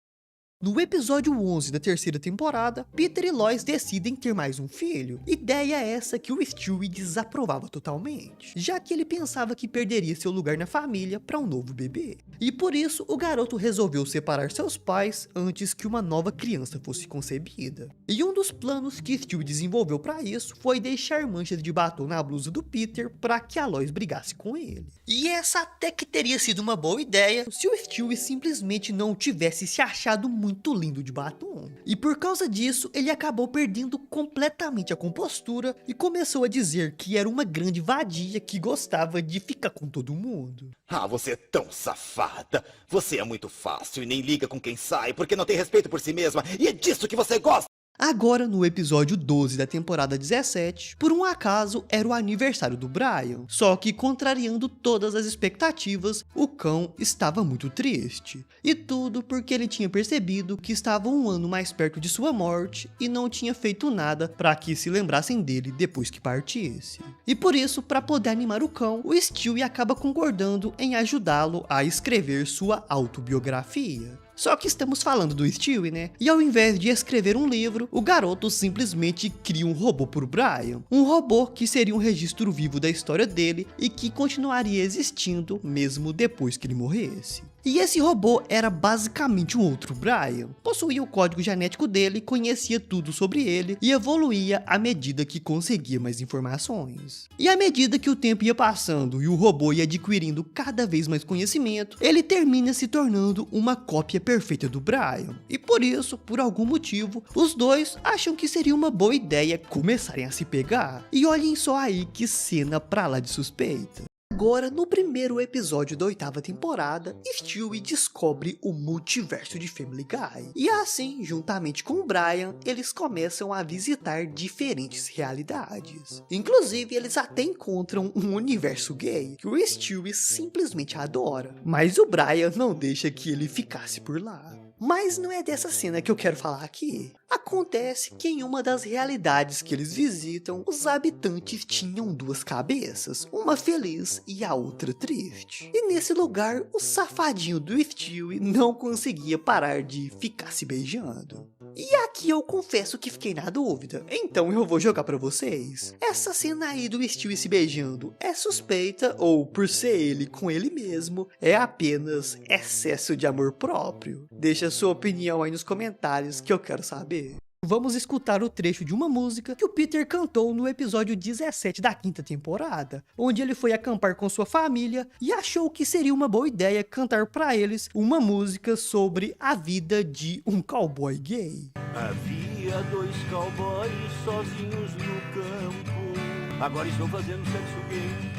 No episódio 11 da terceira temporada, Peter e Lois decidem ter mais um filho, ideia essa que o Stewie desaprovava totalmente, já que ele pensava que perderia seu lugar na família para um novo bebê. E por isso, o garoto resolveu separar seus pais antes que uma nova criança fosse concebida. E um dos planos que Stewie desenvolveu para isso foi deixar manchas de batom na blusa do Peter para que a Lois brigasse com ele. E essa até que teria sido uma boa ideia se o Stewie simplesmente não tivesse se achado muito lindo de batom. E por causa disso, ele acabou perdendo completamente a compostura e começou a dizer que era uma grande vadia que gostava de ficar com todo mundo. Ah, você é tão safada. Você é muito fácil e nem liga com quem sai porque não tem respeito por si mesma e é disso que você gosta. Agora, no episódio 12 da temporada 17, por um acaso era o aniversário do Brian, só que contrariando todas as expectativas, o cão estava muito triste. E tudo porque ele tinha percebido que estava um ano mais perto de sua morte e não tinha feito nada para que se lembrassem dele depois que partisse. E por isso, para poder animar o cão, o Stewie acaba concordando em ajudá-lo a escrever sua autobiografia. Só que estamos falando do Stewie, né? E ao invés de escrever um livro, o garoto simplesmente cria um robô pro Brian. Um robô que seria um registro vivo da história dele e que continuaria existindo mesmo depois que ele morresse. E esse robô era basicamente um outro Brian. Possuía o código genético dele, conhecia tudo sobre ele e evoluía à medida que conseguia mais informações. E à medida que o tempo ia passando e o robô ia adquirindo cada vez mais conhecimento, ele termina se tornando uma cópia perfeita do Brian. E por isso, por algum motivo, os dois acham que seria uma boa ideia começarem a se pegar. E olhem só aí que cena pra lá de suspeita. Agora, no primeiro episódio da 8ª temporada, Stewie descobre o multiverso de Family Guy. E assim, juntamente com o Brian, eles começam a visitar diferentes realidades. Inclusive, eles até encontram um universo gay, que o Stewie simplesmente adora. Mas o Brian não deixa que ele ficasse por lá. Mas não é dessa cena que eu quero falar aqui. Acontece que em uma das realidades que eles visitam, os habitantes tinham duas cabeças, uma feliz e a outra triste. E nesse lugar, o safadinho do Stewie não conseguia parar de ficar se beijando. E aqui eu confesso que fiquei na dúvida, então eu vou jogar pra vocês. Essa cena aí do Stewie se beijando é suspeita ou, por ser ele com ele mesmo, é apenas excesso de amor próprio? Deixa sua opinião aí nos comentários que eu quero saber. Vamos escutar o trecho de uma música que o Peter cantou no episódio 17 da 5ª temporada, onde ele foi acampar com sua família e achou que seria uma boa ideia cantar pra eles uma música sobre a vida de um cowboy gay. Havia 2 cowboys sozinhos no campo. Agora estou fazendo sexo gay.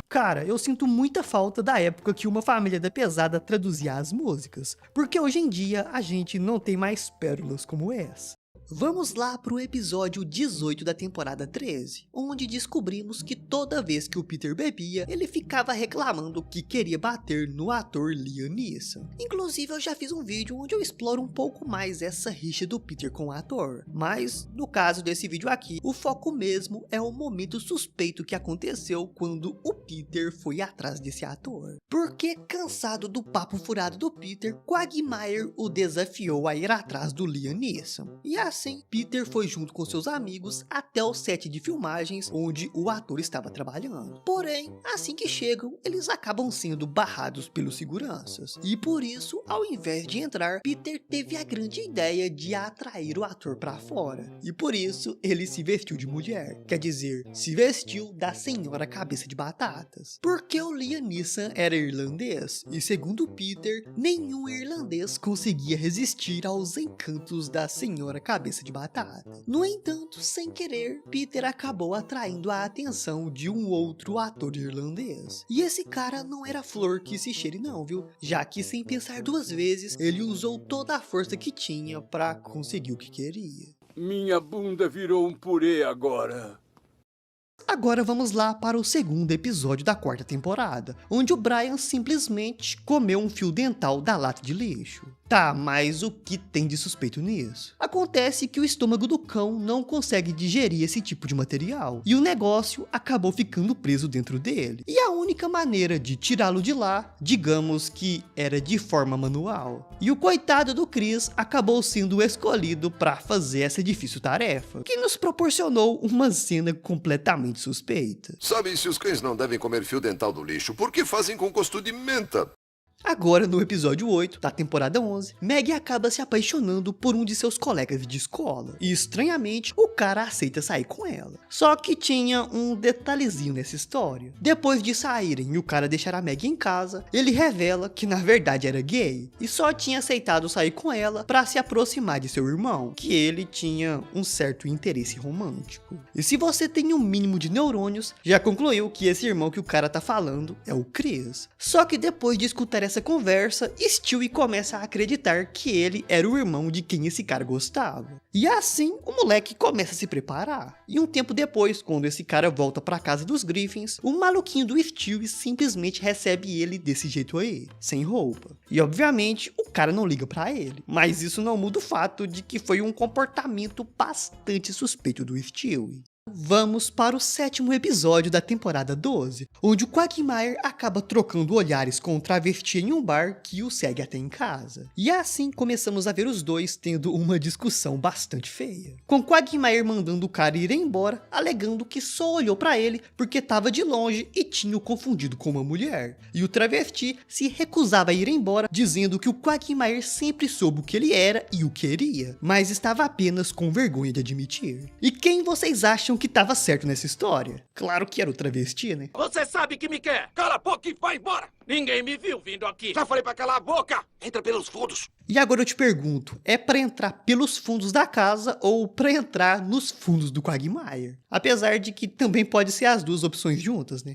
Cara, eu sinto muita falta da época que uma família da pesada traduzia as músicas, porque hoje em dia a gente não tem mais pérolas como essa. Vamos lá pro episódio 18 da temporada 13, onde descobrimos que toda vez que o Peter bebia, ele ficava reclamando que queria bater no ator Liam Neeson. Inclusive eu já fiz um vídeo onde eu exploro um pouco mais essa rixa do Peter com o ator, mas no caso desse vídeo aqui, o foco mesmo é o momento suspeito que aconteceu quando o Peter foi atrás desse ator. Porque cansado do papo furado do Peter, Quagmire o desafiou a ir atrás do Liam Neeson. E assim, Peter foi junto com seus amigos até o set de filmagens onde o ator estava trabalhando. Porém, assim que chegam, eles acabam sendo barrados pelos seguranças. E por isso, ao invés de entrar, Peter teve a grande ideia de atrair o ator para fora. E por isso, ele se vestiu de mulher. Quer dizer, se vestiu da senhora cabeça de batatas. Porque o Liam Neeson era irlandês. E segundo Peter, nenhum irlandês conseguia resistir aos encantos da senhora cabeça de batata. No entanto, sem querer, Peter acabou atraindo a atenção de um outro ator irlandês. E esse cara não era flor que se cheire não, viu? Já que sem pensar duas vezes, ele usou toda a força que tinha para conseguir o que queria. Minha bunda virou um purê agora. Agora vamos lá para o segundo episódio da quarta temporada, onde o Brian simplesmente comeu um fio dental da lata de lixo. Tá, mas o que tem de suspeito nisso? Acontece que o estômago do cão não consegue digerir esse tipo de material, e o negócio acabou ficando preso dentro dele. E a única maneira de tirá-lo de lá, digamos que era de forma manual. E o coitado do Chris acabou sendo escolhido para fazer essa difícil tarefa, que nos proporcionou uma cena completamente suspeita. Sabe, se os cães não devem comer fio dental do lixo, por que fazem com gosto de menta? Agora, no episódio 8 da temporada 11, Maggie acaba se apaixonando por um de seus colegas de escola. E estranhamente, o cara aceita sair com ela. Só que tinha um detalhezinho nessa história. Depois de saírem e o cara deixar a Maggie em casa, ele revela que na verdade era gay. E só tinha aceitado sair com ela para se aproximar de seu irmão, que ele tinha um certo interesse romântico. E se você tem um mínimo de neurônios, já concluiu que esse irmão que o cara tá falando é o Chris. Só que depois de escutar essa conversa, Stewie começa a acreditar que ele era o irmão de quem esse cara gostava. E assim, o moleque começa a se preparar. E um tempo depois, quando esse cara volta pra casa dos Griffins, o maluquinho do Stewie simplesmente recebe ele desse jeito aí, sem roupa. E obviamente, o cara não liga pra ele. Mas isso não muda o fato de que foi um comportamento bastante suspeito do Stewie. Vamos para o sétimo episódio da temporada 12, onde o Quagmire acaba trocando olhares com o travesti em um bar que o segue até em casa. E assim começamos a ver os dois tendo uma discussão bastante feia, com Quagmire mandando o cara ir embora, alegando que só olhou pra ele porque estava de longe e tinha o confundido com uma mulher. E o travesti se recusava a ir embora, dizendo que o Quagmire sempre soube o que ele era e o queria, mas estava apenas com vergonha de admitir. E quem vocês acham que tava certo nessa história? Claro que era o travesti, né? Você sabe que me quer! Cala a boca e vai embora! Ninguém me viu vindo aqui! Já falei pra calar a boca! Entra pelos fundos! E agora eu te pergunto, é pra entrar pelos fundos da casa ou pra entrar nos fundos do Quagmire? Apesar de que também pode ser as duas opções juntas, né?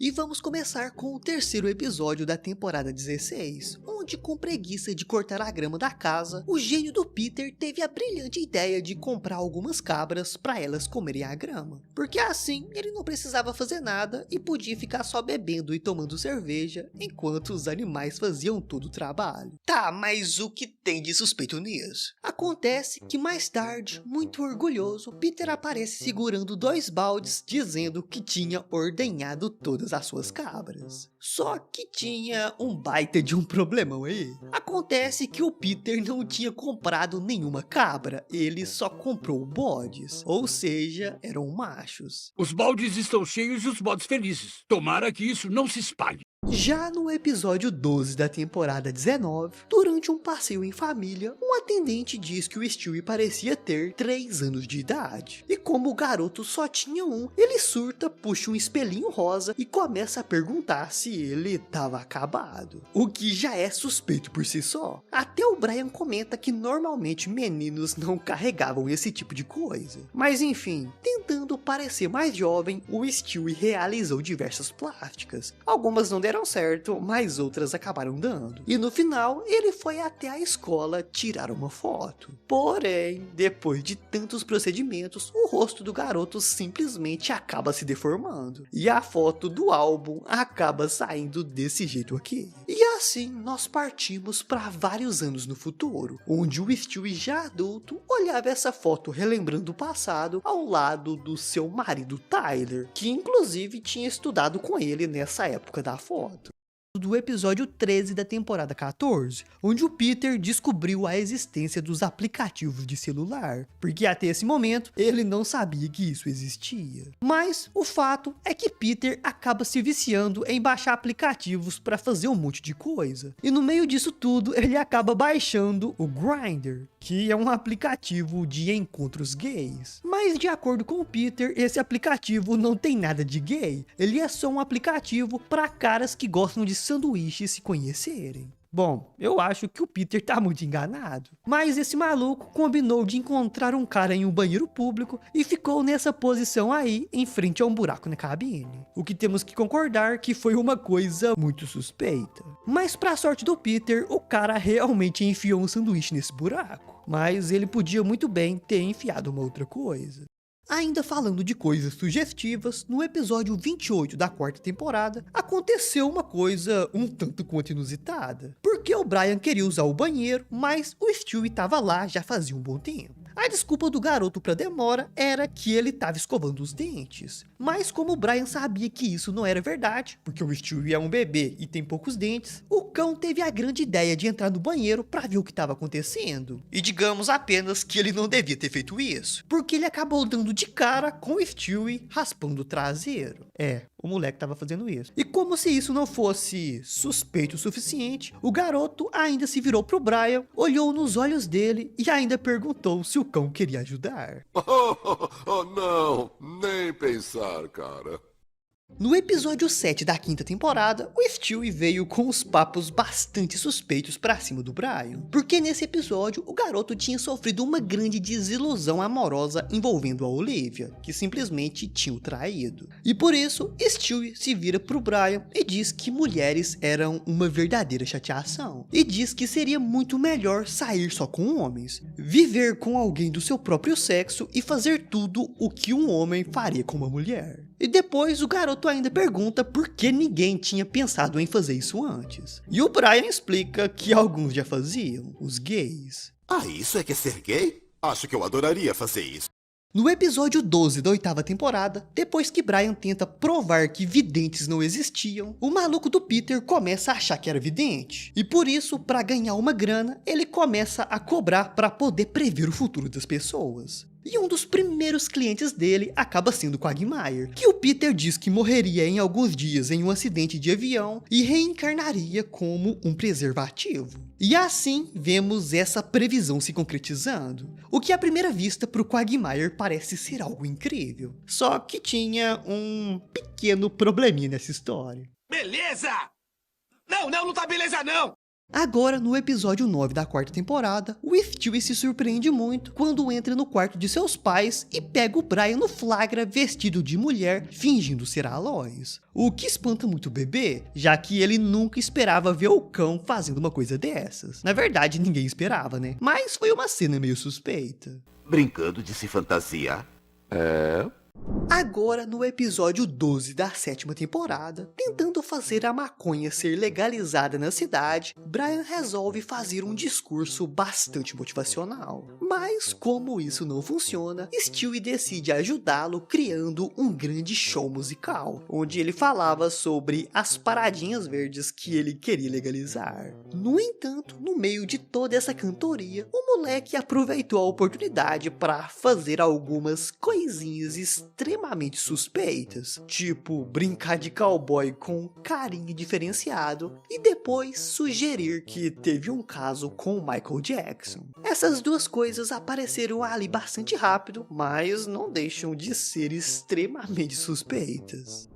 E vamos começar com o terceiro episódio da temporada 16, onde com preguiça de cortar a grama da casa, o gênio do Peter teve a brilhante ideia de comprar algumas cabras para elas comerem a grama. Porque assim, ele não precisava fazer nada e podia ficar só bebendo e tomando cerveja, enquanto os animais faziam todo o trabalho. Tá, mas o que tem de suspeito nisso? Acontece que mais tarde, muito orgulhoso, Peter aparece segurando 2 baldes, dizendo que tinha ordenhado todas as suas cabras. Só que tinha um baita de um problemão aí. Acontece que o Peter não tinha comprado nenhuma cabra, ele só comprou bodes, ou seja, eram machos. Os baldes estão cheios e os bodes felizes. Tomara que isso não se espalhe. Já no episódio 12 da temporada 19, durante um passeio em família, um atendente diz que o Stewie parecia ter 3 anos de idade. E como o garoto só tinha um, ele surta, puxa um espelhinho rosa e começa a perguntar se ele estava acabado. O que já é suspeito por si só. Até o Brian comenta que normalmente meninos não carregavam esse tipo de coisa. Mas enfim, tentando parecer mais jovem, o Stewie realizou diversas plásticas. Algumas não deram certo, mas outras acabaram dando. E no final, ele foi até a escola tirar uma foto. Porém, depois de tantos procedimentos, o rosto do garoto simplesmente acaba se deformando. E a foto do álbum acaba saindo desse jeito aqui. E assim, nós partimos para vários anos no futuro, onde o Stewie já adulto olhava essa foto relembrando o passado ao lado do seu marido Tyler, que inclusive tinha estudado com ele nessa época da foto. do episódio 13 da temporada 14, onde o Peter descobriu a existência dos aplicativos de celular, porque até esse momento ele não sabia que isso existia. Mas o fato é que Peter acaba se viciando em baixar aplicativos para fazer um monte de coisa, e no meio disso tudo ele acaba baixando o Grindr, que é um aplicativo de encontros gays. Mas de acordo com o Peter, esse aplicativo não tem nada de gay, ele é só um aplicativo para caras que gostam de sanduíches se conhecerem. Bom, eu acho que o Peter tá muito enganado. Mas esse maluco combinou de encontrar um cara em um banheiro público e ficou nessa posição aí, em frente a um buraco na cabine. O que temos que concordar que foi uma coisa muito suspeita. Mas pra sorte do Peter, o cara realmente enfiou um sanduíche nesse buraco. Mas ele podia muito bem ter enfiado uma outra coisa. Ainda falando de coisas sugestivas, no episódio 28 da quarta temporada, aconteceu uma coisa um tanto quanto inusitada. Porque o Brian queria usar o banheiro, mas o Stewie estava lá já fazia um bom tempo. A desculpa do garoto para demora era que ele estava escovando os dentes. Mas como o Brian sabia que isso não era verdade, porque o Stewie é um bebê e tem poucos dentes, o cão teve a grande ideia de entrar no banheiro para ver o que estava acontecendo. E digamos apenas que ele não devia ter feito isso, porque ele acabou dando de cara com o Stewie raspando o traseiro. O moleque estava fazendo isso. E como se isso não fosse suspeito o suficiente, o garoto ainda se virou pro Brian, olhou nos olhos dele e ainda perguntou se o cão queria ajudar. Oh, não, nem pensar, cara. No episódio 7 da quinta temporada, o Stewie veio com os papos bastante suspeitos pra cima do Brian, porque nesse episódio o garoto tinha sofrido uma grande desilusão amorosa envolvendo a Olivia, que simplesmente tinha o traído. E por isso, Stewie se vira pro Brian e diz que mulheres eram uma verdadeira chateação, e diz que seria muito melhor sair só com homens, viver com alguém do seu próprio sexo e fazer tudo o que um homem faria com uma mulher. E depois o garoto ainda pergunta por que ninguém tinha pensado em fazer isso antes. E o Brian explica que alguns já faziam, os gays. Ah, isso é que é ser gay? Acho que eu adoraria fazer isso. No episódio 12 da oitava temporada, depois que Brian tenta provar que videntes não existiam, o maluco do Peter começa a achar que era vidente. E por isso, para ganhar uma grana, ele começa a cobrar para poder prever o futuro das pessoas. E um dos primeiros clientes dele acaba sendo Quagmire, que o Peter diz que morreria em alguns dias em um acidente de avião e reencarnaria como um preservativo. E assim vemos essa previsão se concretizando, o que à primeira vista para o Quagmire parece ser algo incrível. Só que tinha um pequeno probleminha nessa história. Beleza! Não tá beleza não! Agora, no episódio 9 da quarta temporada, o Stewie se surpreende muito quando entra no quarto de seus pais e pega o Brian no flagra vestido de mulher, fingindo ser a Lois. O que espanta muito o bebê, já que ele nunca esperava ver o cão fazendo uma coisa dessas. Na verdade, ninguém esperava, né? Mas foi uma cena meio suspeita. Brincando de se fantasiar? Agora, no episódio 12 da sétima temporada, tentando fazer a maconha ser legalizada na cidade, Brian resolve fazer um discurso bastante motivacional. Mas como isso não funciona, Stewie decide ajudá-lo criando um grande show musical, onde ele falava sobre as paradinhas verdes que ele queria legalizar. No entanto, no meio de toda essa cantoria, o moleque aproveitou a oportunidade para fazer algumas coisinhas extremamente suspeitas, tipo brincar de cowboy com carinho diferenciado e depois sugerir que teve um caso com o Michael Jackson. Essas duas coisas apareceram ali bastante rápido, mas não deixam de ser extremamente suspeitas.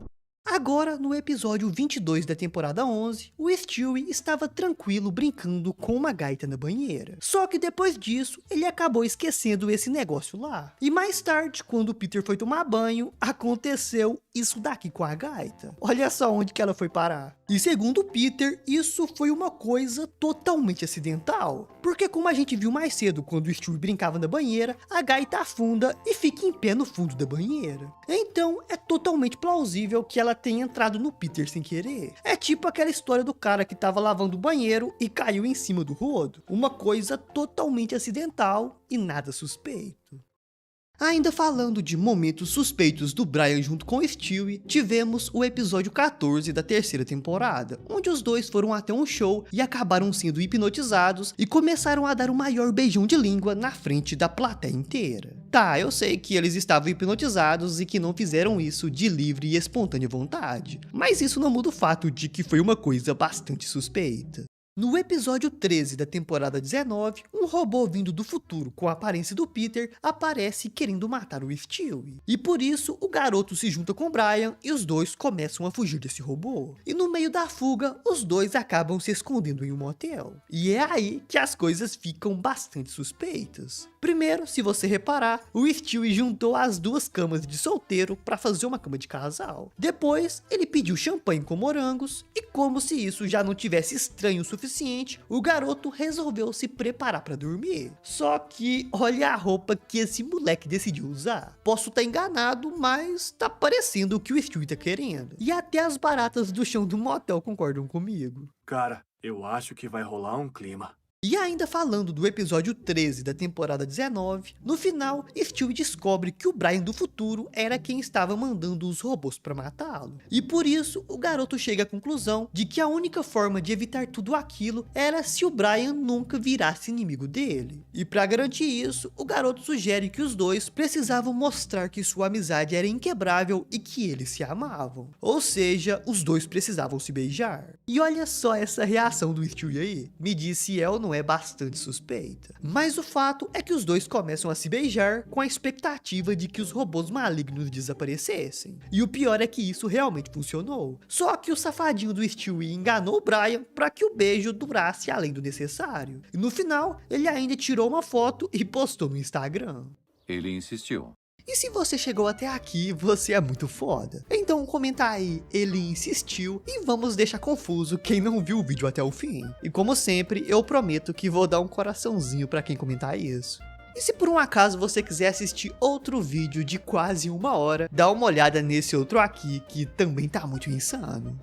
Agora, no episódio 22 da temporada 11, o Stewie estava tranquilo brincando com uma gaita na banheira. Só que depois disso, ele acabou esquecendo esse negócio lá. E mais tarde, quando o Peter foi tomar banho, aconteceu isso daqui com a gaita. Olha só onde que ela foi parar. E segundo o Peter, isso foi uma coisa totalmente acidental. Porque como a gente viu mais cedo, quando o Stewie brincava na banheira, a gaita afunda e fica em pé no fundo da banheira. Então, é totalmente plausível que ela tenha entrado no Peter sem querer. É tipo aquela história do cara que tava lavando o banheiro e caiu em cima do rodo. Uma coisa totalmente acidental e nada suspeito. Ainda falando de momentos suspeitos do Brian junto com o Stewie, tivemos o episódio 14 da terceira temporada, onde os dois foram até um show e acabaram sendo hipnotizados e começaram a dar o maior beijão de língua na frente da plateia inteira. Tá, eu sei que eles estavam hipnotizados e que não fizeram isso de livre e espontânea vontade, mas isso não muda o fato de que foi uma coisa bastante suspeita. No episódio 13 da temporada 19, um robô vindo do futuro com a aparência do Peter aparece querendo matar o Stewie. E por isso, o garoto se junta com o Brian e os dois começam a fugir desse robô. E no meio da fuga, os dois acabam se escondendo em um motel. E é aí que as coisas ficam bastante suspeitas. Primeiro, se você reparar, o Stewie juntou as duas camas de solteiro para fazer uma cama de casal. Depois, ele pediu champanhe com morangos e, como se isso já não tivesse estranho o suficiente, o garoto resolveu se preparar para dormir. Só que olha a roupa que esse moleque decidiu usar. Posso estar enganado, mas tá parecendo o que o Stewie tá querendo. E até as baratas do chão do motel concordam comigo. Cara, eu acho que vai rolar um clima. E ainda falando do episódio 13 da temporada 19, no final, Stewie descobre que o Brian do futuro era quem estava mandando os robôs para matá-lo. E por isso, o garoto chega à conclusão de que a única forma de evitar tudo aquilo era se o Brian nunca virasse inimigo dele. E para garantir isso, o garoto sugere que os dois precisavam mostrar que sua amizade era inquebrável e que eles se amavam. Ou seja, os dois precisavam se beijar. E olha só essa reação do Stewie aí. Me diz se é ou não é bastante suspeita. Mas o fato é que os dois começam a se beijar com a expectativa de que os robôs malignos desaparecessem. E o pior é que isso realmente funcionou. Só que o safadinho do Stewie enganou o Brian para que o beijo durasse além do necessário. E no final, ele ainda tirou uma foto e postou no Instagram. Ele insistiu. E se você chegou até aqui, você é muito foda. Então comenta aí, ele insistiu, e vamos deixar confuso quem não viu o vídeo até o fim. E como sempre, eu prometo que vou dar um coraçãozinho pra quem comentar isso. E se por um acaso você quiser assistir outro vídeo de quase 1 hora, dá uma olhada nesse outro aqui, que também tá muito insano.